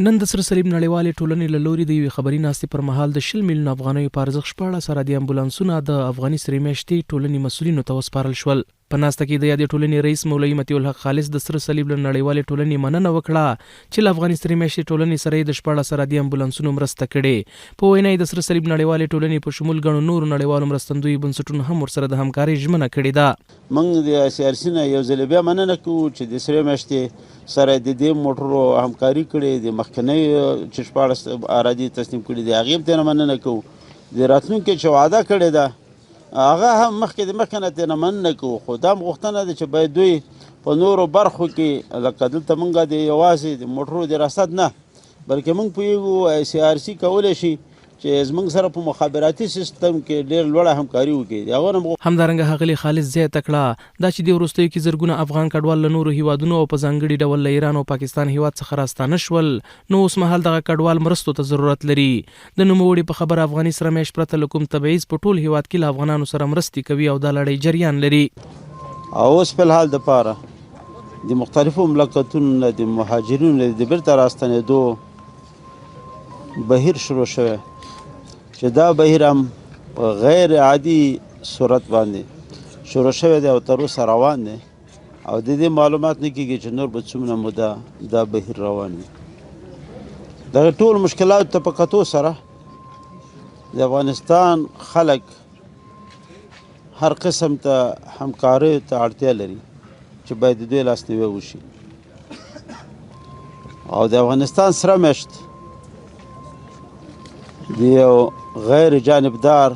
نن د سره صلیب نړیوالې ټولنې له لوري د یوې خبري ناستې پر مهال د 20 میلیون افغانیو په ارزښت 14 سرحدي امبولانسونه د افغاني سرې میاشتې ټولنې مسؤلینو ته وسپارل شول. په ناسته کې د یادې ټولنې رئیس مولوي مطیع الحق خالص د سره صلیب له نړیوالې ټولنې مننه وکړه چې له افغاني سرې میاشتې ټولنې سره د 14 سرحدي امبولانسونو مرسته کړې. په وینا د سره صلیب نړیوالې ټولنې په شمول ګڼو نورو نړیوالو مرستندویو بنسټونو هم ورسره د همکارۍ ژمنه کړې ده. موږ د سیارسي نه یو ځل بیا مننه کوو چې د سرې میاشتې سره د دې موټرو همکاري کړې، د مخکنۍ چې 14 اراضي تسلیم کړي دي هغې هم ترې مننه کوو. د راتلونکي چې وعده کړې ده هغه هم مخکې نه ترې مننه کوو، خو دا هم غوښتنه ده چې باید دوی په نورو برخو کې لکه دلته موږ د یوازې د موټرو د رصد نه بلکې موږ پوهېږو SARC کولی شي چې زموږ سره په مخابراتي سیستم کې ډېر لوړه همکاري وکړي. همدارنګه ښاغلي خالص زیاته کړه دا چې د وروستیو کې زرګونه افغان کډوال له نورو هیوادونو او په ځانګړي ډول له ایران او پاکستان هیواد څخه راستانه شول، نو اوس مهال دغه کډوال مرستو ته ضرورت لري. د نوموړي په خبره افغاني سره میاشت پرته له کوم تبعیض په ټول هیواد کې له افغانانو سره مرستې کوي او دا لړۍ جریان لري. اوس په الحال دپاره د مختلفو مملکتونو د مهاجرینو د بیرته راستنېدو بهیر شروع شوی چې دا بهیر هم په غیر عادي صورت باندې شروع شوی دی او تر اوسه روان دی او د دې معلومات نه کېږي چې نور به څومره موده دا بهیر روان وي. دغه ټول مشکلاتو ته په کتو سره د افغانستان خلک هر قسم ته همکاریو ته اړتیا لري چې باید د دوی لاسنیوی وشي او د افغانستان سره میاشت د یو غیر جانبدار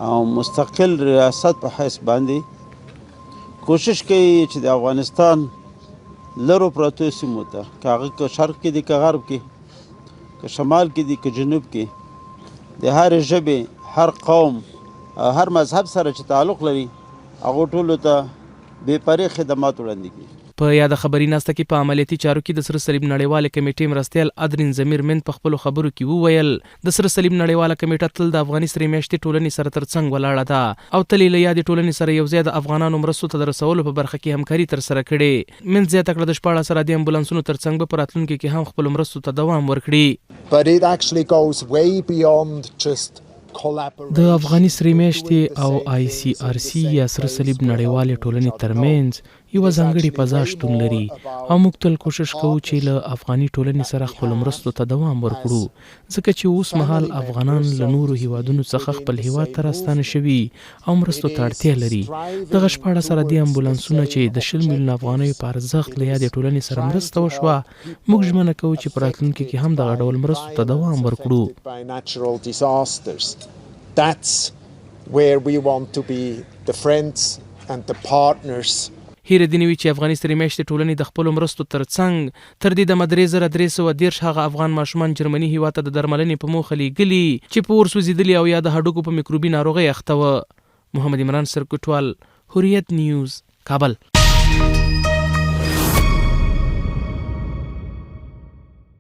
او مستقل ریاست په حیث باندې کوشش کوي چې د افغانستان لرو پرتو سیمو ته که هغه که شرق کې دي که غرب کې که شمال کې دي که جنوب کې د هرې ژبې هر قوم او هر مذهب سره چې تعلق لري هغو ټولو ته بې پرې خدمات وړاندې کړي. په یاده خبري ناسته کې په عملیاتي چارو کې د سره صلیب نړیواله کمیټې مرستیال ادرین زمیر من په خپلو خبرو کې وویل د سره صلیب نړیواله کمیټه تل د افغاني سرې میاشتې ټولنې سره ترڅنګ ولاړه ده او تل یې له یادې ټولنې سره یو ځای د افغانانو مرستو ته د رسولو په برخه کې همکاري ترسره کړې. من زیاته کړه د 14 سرحدي امبولانسونو ترڅنګ به په راتلونکي کې هم خپلو مرستو ته دوام ورکړي. But it actually goes way beyond just د افغاني سرې میاشتې او ICRC یا سره صلیب نړیوالې ټولنې ترمنځ یوه ځانګړې فضا شتون لري او موږ تل کوشش کوو چې له افغاني ټولنې سره خپلو مرستو ته دوام ورکړو ځکه چې اوس مهال افغانان له نورو هیوادونو څخه خپل هیواد ته راستانه شوي او مرستو ته اړتیا لري. دغه 14 سرحدي امبولانسونه چې د 20 میلیون افغانیو په ارزښت له یادې ټولنې سره مرسته وشوه موږ ژمنه کوو چې په راتلونکي کې هم دغه ډول مرستو ته دوام ورکړو. That's where we want to be the friends and the partners. هیره دې نه وي چې افغاني سرې میاشتې ټولنې د خپلو مرستو ترڅنګ تر دې دمه 3313 هغه افغان ماشومان جرمني هیواد ته د درملنې په موخه لیږلي چې په اور سوځېدلي او یا د هډوکو په میکروبي ناروغۍ اخته وه. محمد عمران سرکوټوال، حریت نیوز، کابل.